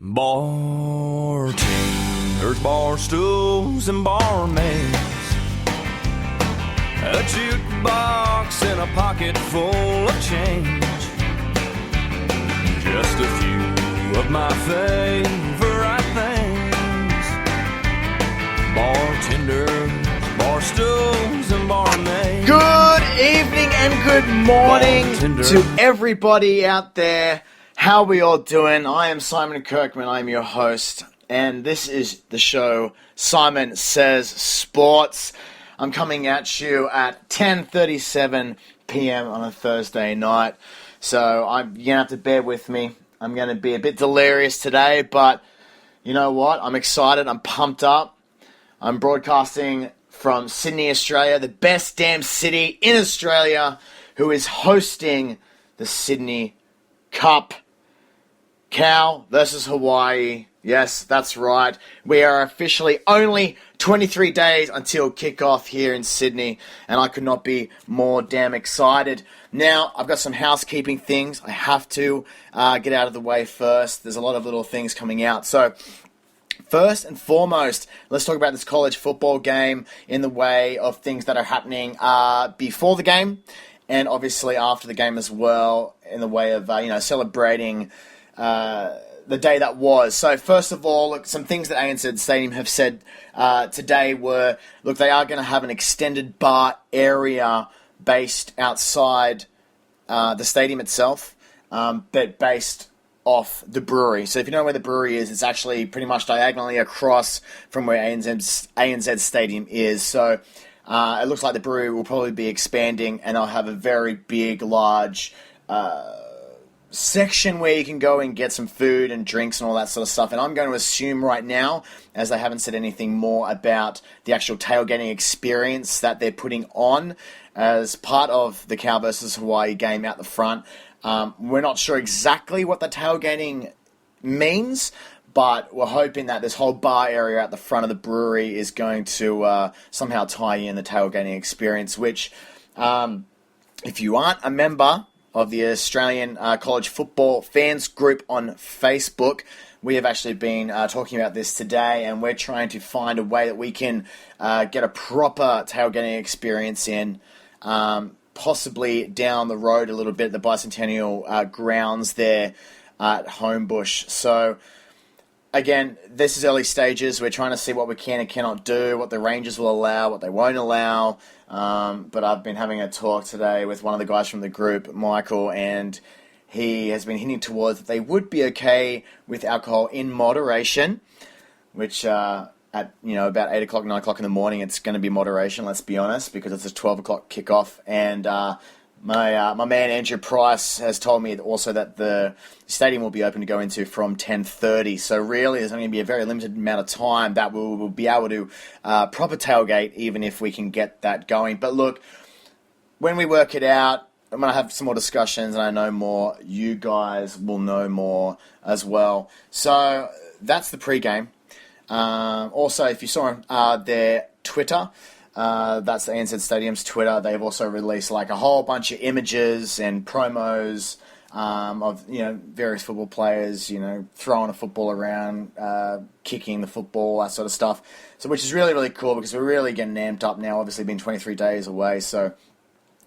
Bartenders, bar stools, and barmaids. A jukebox and a pocket full of change. Just a few of my favorite things. Bartenders, bar stools, and barmaids. Good evening and good morning Bartender. to everybody out there. How are we all doing? I am Simon Kirkman, I'm your host, and this is the show Simon Says Sports. I'm coming at you at 10:37 p.m. on a Thursday night, so you're going to have to bear with me. I'm going to be a bit delirious today, but you know what? I'm excited, I'm pumped up. I'm broadcasting from Sydney, Australia, the best damn city in Australia, who is hosting the Sydney Cup. Cal versus Hawaii. Yes, that's right. We are officially only 23 days until kickoff here in Sydney, and I could not be more damn excited. Now, I've got some housekeeping things I have to get out of the way first. There's a lot of little things coming out. So, first and foremost, let's talk about this college football game in the way of things that are happening before the game, and obviously after the game as well, in the way of celebrating the day that was. So first of all, look, some things that ANZ Stadium have said today were, look, they are going to have an extended bar area based outside the stadium itself, but based off the brewery. So if you know where the brewery is, it's actually pretty much diagonally across from where ANZ Stadium is. So it looks like the brewery will probably be expanding, and they'll have a very big, large section where you can go and get some food and drinks and all that sort of stuff. And I'm going to assume right now, as they haven't said anything more about the actual tailgating experience that they're putting on as part of the Cal versus Hawaii game out the front, we're not sure exactly what the tailgating means, but we're hoping that this whole bar area at the front of the brewery is going to somehow tie in the tailgating experience, which, if you aren't a member of the Australian College Football Fans Group on Facebook, we have actually been talking about this today, and we're trying to find a way that we can get a proper tailgating experience in, possibly down the road a little bit, the Bicentennial grounds there at Homebush. So, again, this is early stages. We're trying to see what we can and cannot do, what the Rangers will allow, what they won't allow. But I've been having a talk today with one of the guys from the group, Michael, and he has been hinting towards that they would be okay with alcohol in moderation, which at about 8 o'clock, 9 o'clock in the morning, it's going to be moderation, let's be honest, because it's a 12 o'clock kickoff. And my man Andrew Price has told me also that the stadium will be open to go into from 10:30. So really, there's only going to be a very limited amount of time that we'll be able to proper tailgate, even if we can get that going. But look, when we work it out, I'm going to have some more discussions, and I know more. You guys will know more as well. So that's the pregame. Also, if you saw their Twitter, that's the ANZ Stadium's Twitter. They've also released like a whole bunch of images and promos of various football players, throwing a football around, kicking the football, that sort of stuff. So, which is really, really cool because we're really getting amped up now. Obviously, been 23 days away, so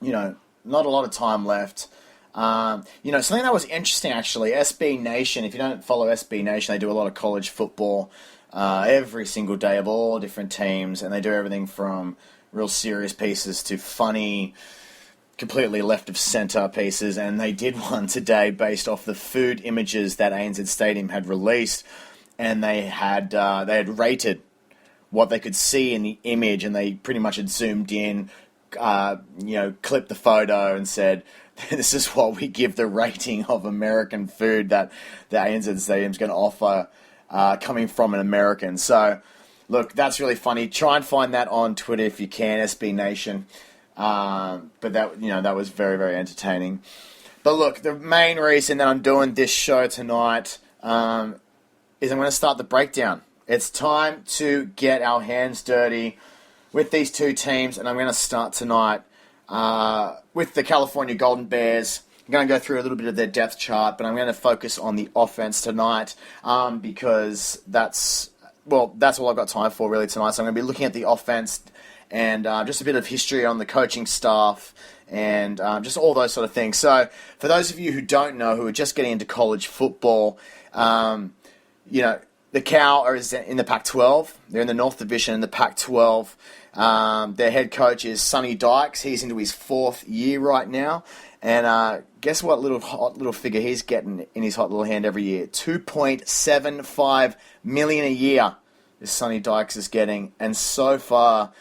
not a lot of time left. Something that was interesting actually. SB Nation. If you don't follow SB Nation, they do a lot of college football. Every single day of all different teams, and they do everything from real serious pieces to funny, completely left of center pieces, and they did one today based off the food images that ANZ Stadium had released, and they had rated what they could see in the image, and they pretty much had zoomed in, clipped the photo and said, this is what we give the rating of American food that the ANZ Stadium's going to offer, coming from an American. So, look, that's really funny. Try and find that on Twitter if you can, SB Nation. But that was very, very entertaining. But look, the main reason that I'm doing this show tonight is I'm going to start the breakdown. It's time to get our hands dirty with these two teams, and I'm going to start tonight with the California Golden Bears I'm going to go through a little bit of their depth chart, but I'm going to focus on the offense tonight because that's all I've got time for really tonight. So I'm going to be looking at the offense and just a bit of history on the coaching staff and just all those sort of things. So for those of you who don't know, who are just getting into college football, the Cow are in the Pac-12. They're in the North Division in the Pac-12. Their head coach is Sonny Dykes. He's into his 4th year right now. And guess what hot little figure he's getting in his hot little hand every year? $2.75 million a year is Sonny Dykes is getting. And so far,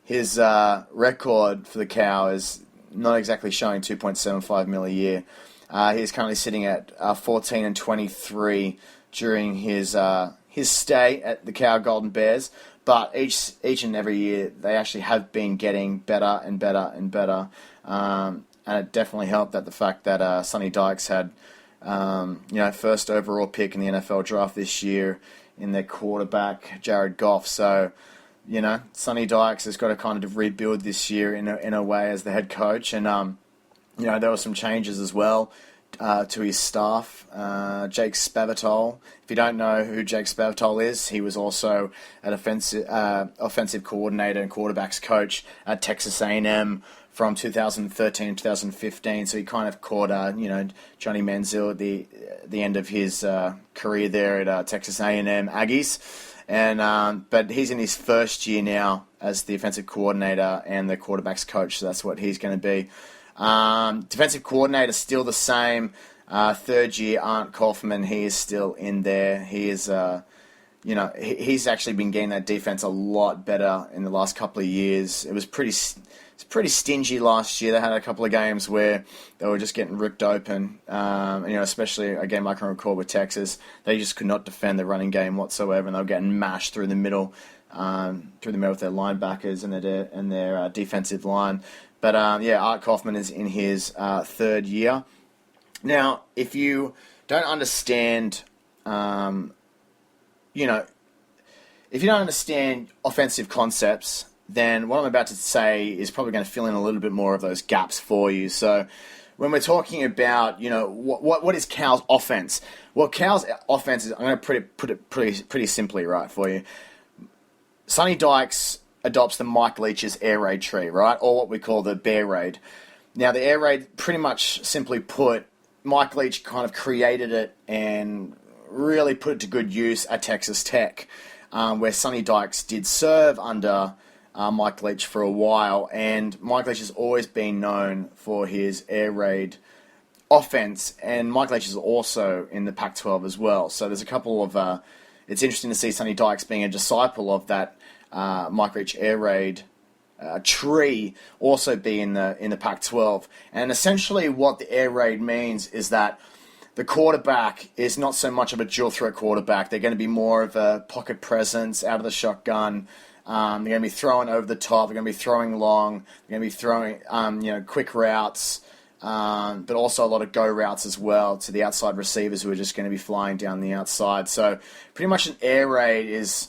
his record for the Cow is not exactly showing $2.75 million a year. He's currently sitting at 14-23 during his stay at the Cow Golden Bears. But each and every year, they actually have been getting better and better and better. And it definitely helped that the fact that Sonny Dykes had, first overall pick in the NFL draft this year in their quarterback, Jared Goff. So, Sonny Dykes has got to kind of rebuild this year in a way as the head coach. And, there were some changes as well to his staff. Jake Spavital. If you don't know who Jake Spavital is, he was also an offensive coordinator and quarterbacks coach at Texas A&M from 2013 to 2015. So he kind of caught, Johnny Manziel at the end of his career there at Texas A&M Aggies. And but he's in his 1st year now as the offensive coordinator and the quarterbacks coach. So that's what he's going to be. Defensive coordinator still the same. 3rd year Art Kaufman. He is still in there. He is, he's actually been getting that defense a lot better in the last couple of years. It was pretty stingy last year. They had a couple of games where they were just getting ripped open. Especially a game I can recall with Texas. They just could not defend the running game whatsoever, and they were getting mashed through the middle with their linebackers and their defensive line. But Art Kaufman is in his 3rd year. Now, if you don't understand, if you don't understand offensive concepts, then what I'm about to say is probably going to fill in a little bit more of those gaps for you. So when we're talking about, what is Cal's offense? Well, Cal's offense is, I'm going to put it pretty simply, right, for you. Sonny Dykes adopts the Mike Leach's air raid tree, right, or what we call the bear raid. Now, the air raid, pretty much simply put, Mike Leach kind of created it and really put it to good use at Texas Tech, where Sonny Dykes did serve under Mike Leach for a while, and Mike Leach has always been known for his air raid offense, and Mike Leach is also in the Pac-12 as well. So there's a couple of... it's interesting to see Sonny Dykes being a disciple of that Mike Leach air raid tree also be in the Pac-12. And essentially what the air raid means is that the quarterback is not so much of a dual threat quarterback. They're going to be more of a pocket presence out of the shotgun. They're going to be throwing over the top. They're going to be throwing long. They're going to be throwing quick routes, but also a lot of go routes as well to the outside receivers who are just going to be flying down the outside. So pretty much an air raid is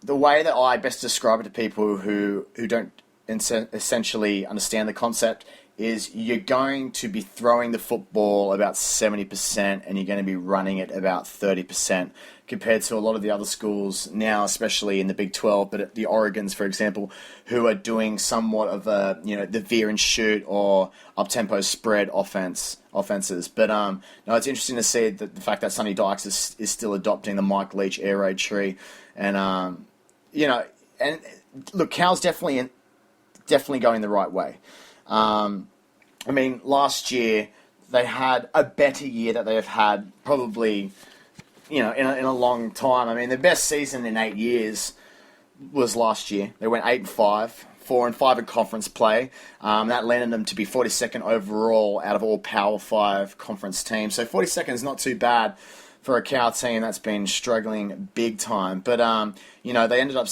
the way that I best describe it to people who don't essentially understand the concept is you're going to be throwing the football about 70% and you're going to be running it about 30% compared to a lot of the other schools now, especially in the Big 12, but the Oregons, for example, who are doing somewhat of a, the veer and shoot or up-tempo spread offenses. But no, it's interesting to see that the fact that Sonny Dykes is still adopting the Mike Leach air raid tree. And, and look, Cal's definitely going the right way. Last year they had a better year that they have had probably, in a long time. The best season in 8 years was last year. They went 8-5, 4-5 in conference play. That landed them to be 42nd overall out of all Power 5 conference teams. So 42nd is not too bad for a Cal team that's been struggling big time. But, they ended up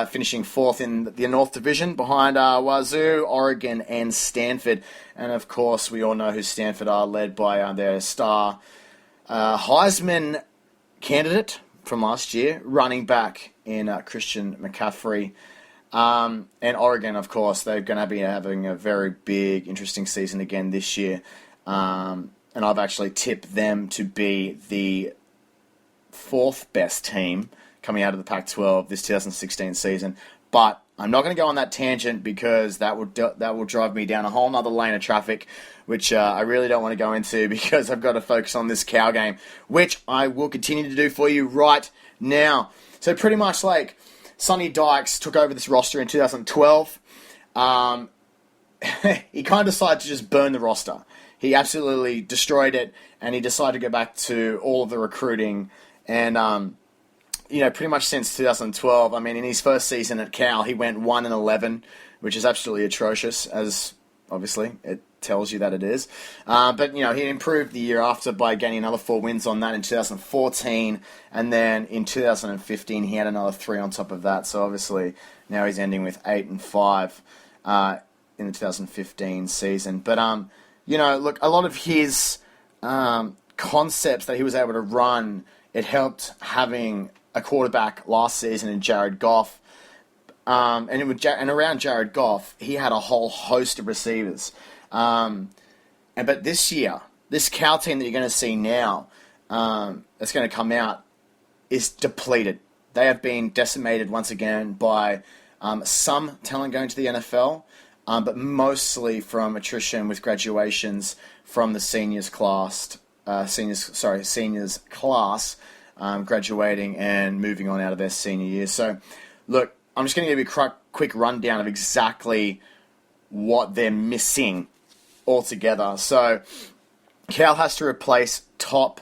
finishing 4th in the North Division behind Wazoo, Oregon, and Stanford. And, of course, we all know who Stanford are, led by their star Heisman candidate from last year, running back in Christian McCaffrey. And Oregon, of course, they're going to be having a very big, interesting season again this year. and I've actually tipped them to be the fourth best team coming out of the Pac-12 this 2016 season. But I'm not going to go on that tangent because that will drive me down a whole nother lane of traffic, which I really don't want to go into because I've got to focus on this Cal game, which I will continue to do for you right now. So pretty much like Sonny Dykes took over this roster in 2012. He kind of decided to just burn the roster. He absolutely destroyed it, and he decided to go back to all of the recruiting. And, pretty much since 2012, I mean, in his first season at Cal, he went 1-11, which is absolutely atrocious, as obviously it tells you that it is. But he improved the year after by gaining another 4 wins on that in 2014, and then in 2015 he had another 3 on top of that. So obviously now he's ending with 8-5 in the 2015 season. But look, a lot of his concepts that he was able to run, it helped having a quarterback last season in Jared Goff. And around Jared Goff, he had a whole host of receivers. But this year, this Cal team that you're going to see now, that's going to come out, is depleted. They have been decimated once again by some talent going to the NFL, but mostly from attrition with graduations from the seniors class, graduating and moving on out of their senior year. So, look, I'm just going to give you a quick rundown of exactly what they're missing altogether. So, Cal has to replace top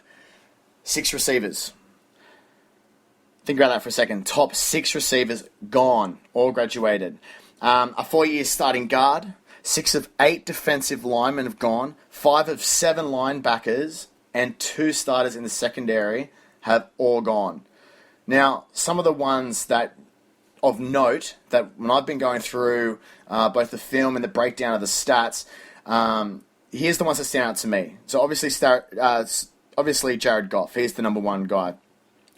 6 receivers. Think about that for a second. Top 6 receivers gone, all graduated. A 4-year starting guard, 6 of 8 defensive linemen have gone, 5 of 7 linebackers, and 2 starters in the secondary have all gone. Now, some of the ones that of note that when I've been going through both the film and the breakdown of the stats, here's the ones that stand out to me. So obviously Jared Goff, he's the number one guy.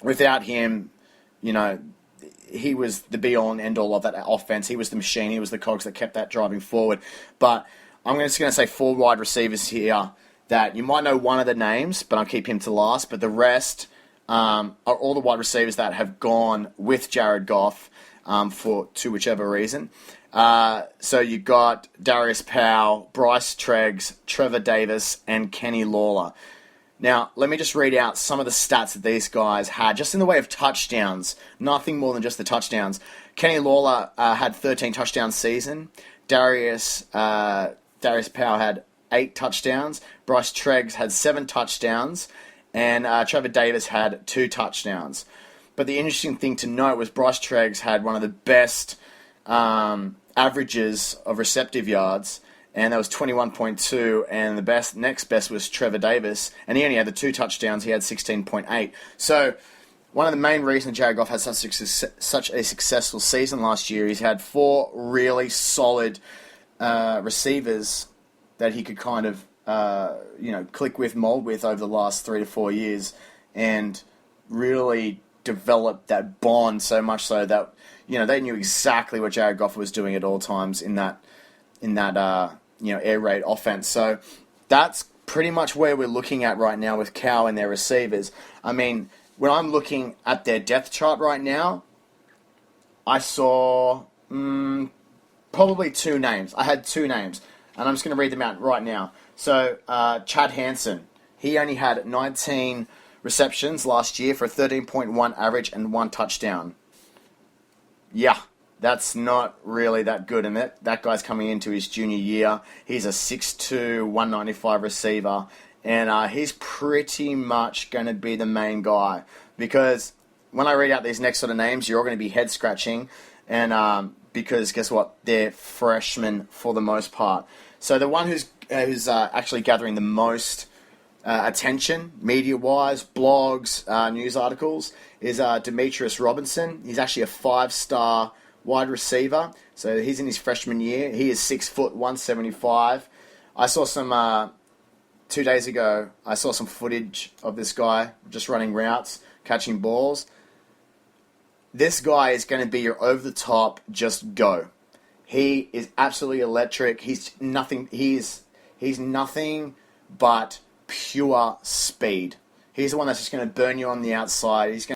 Without him, he was the be-all and end-all of that offense. He was the machine. He was the cogs that kept that driving forward. But I'm just going to say 4 wide receivers here that you might know one of the names, but I'll keep him to last. But the rest are all the wide receivers that have gone with Jared Goff to whichever reason. So you got Darius Powell, Bryce Treggs, Trevor Davis, and Kenny Lawler. Now, let me just read out some of the stats that these guys had, just in the way of touchdowns. Nothing more than just the touchdowns. Kenny Lawler had 13 touchdown season. Darius Powell had 8 touchdowns. Bryce Treggs had 7 touchdowns. And Trevor Davis had 2 touchdowns. But the interesting thing to note was Bryce Treggs had one of the best averages of receptive yards, and that was 21.2, and the next best was Trevor Davis, and he only had the 2 touchdowns. He had 16.8. So one of the main reasons Jared Goff had such a successful season last year, he's had 4 really solid receivers that he could kind of click with, mold with over the last 3 to 4 years, and really develop that bond so much so that they knew exactly what Jared Goff was doing at all times in that air raid offense. So that's pretty much where we're looking at right now with Cal and their receivers. I mean, when I'm looking at their depth chart right now, I saw probably 2 names. I had 2 names, and I'm just going to read them out right now. So Chad Hansen, he only had 19 receptions last year for a 13.1 average and 1 touchdown. Yeah, that's not really that good. And that guy's coming into his junior year. He's a 6'2", 195 receiver. And he's pretty much going to be the main guy. Because when I read out these next sort of names, you're all going to be head-scratching. And because guess what? They're freshmen for the most part. So the one who's actually gathering the most attention, media-wise, blogs, news articles, is Demetrius Robinson. He's actually a 5-star wide receiver. So he's in his freshman year. He is 6 foot, 175. I saw some 2 days ago. I saw some footage of this guy just running routes, catching balls. This guy is going to be your over-the-top, just go. He is absolutely electric. He's nothing but pure speed. He's the one that's just going to burn you on the outside. He's going